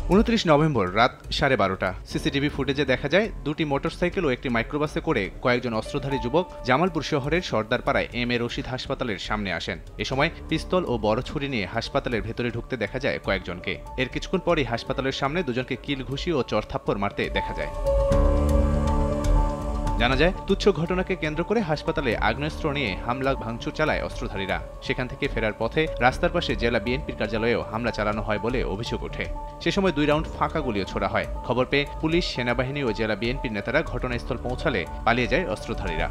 29 November রাত 12:30 CCTV ফুটেজে দেখা যায় দুটি মোটরসাইকেল ও একটি মাইক্রোবাসে করে কয়েকজন অস্ত্রধারী যুবক জামালপুর শহরের সর্দারপাড়ায় এম এ রশিদ হাসপাতালের সামনে আসেন। এ সময় পিস্তল ও বড় ছুরি নিয়ে হাসপাতালের ভেতরে ঢুকতে দেখা যায় কয়েকজনকে। এর কিছুক্ষণ পরই হাসপাতালের সামনে দুজনকে কিল ঘুষি ও চড়থাপ্পড় মারতে দেখা যায়। জানা যায়, তুচ্ছ ঘটনাকে কেন্দ্র করে হাসপাতালে আগ্নেয়াস্ত্র নিয়ে হামলা ভাঙচুর চালায় অস্ত্রধারীরা। সেখান থেকে ফেরার পথে রাস্তার পাশে জেলা বিএনপির কার্যালয়েও হামলা চালানো হয় বলে অভিযোগ ওঠে। সে সময় 2 রাউন্ড ফাঁকা গুলিও ছোড়া হয়। খবর পেয়ে পুলিশ, সেনাবাহিনী ও জেলা বিএনপির নেতারা ঘটনাস্থল পৌঁছালে পালিয়ে যায় অস্ত্রধারীরা।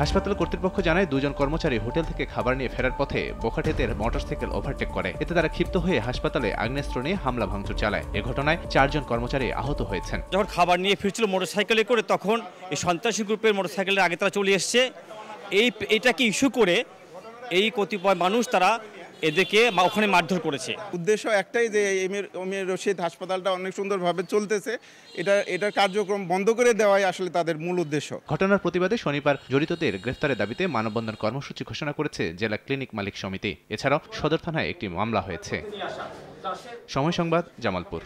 হাসপাতাল কর্তৃপক্ষ জানায়, দুজন কর্মচারী হোটেল থেকে খাবার নিয়ে ফেরার পথে বোখাটেতে মোটরসাইকেল ওভারটেক করে। এতে তারা ক্ষিপ্ত হয়ে হাসপাতালে আগ্নেয়াস্ত্র নিয়ে হামলা ভাঙচুর চালায়। এ ঘটনায় 4 জন কর্মচারী আহত হয়েছেন। যখন খাবার নিয়ে ফিরছিল মোটরসাইকেলে করে, তখন এই সন্ত্রাসী গ্রুপের মোটরসাইকেলের আগে তারা চলে এসছে। এইটাকে ইস্যু করে এই কতিপয় মানুষ তারা এদেরকে ওখানে মারধর করেছে। উদ্দেশ্য একটাই যে এম এ রশিদ হাসপাতালটা অনেক সুন্দরভাবে চলতেছে, এটার কার্যক্রম বন্ধ করে দেওয়াই আসলে তাদের মূল উদ্দেশ্য। ঘটনার প্রতিবাদে শনিবার জড়িতদের গ্রেফতারের দাবিতে মানববন্ধন কর্মসূচি ঘোষণা করেছে জেলা ক্লিনিক মালিক সমিতি। এছাড়াও সদর থানায় একটি মামলা হয়েছে। সময় সংবাদ, জামালপুর।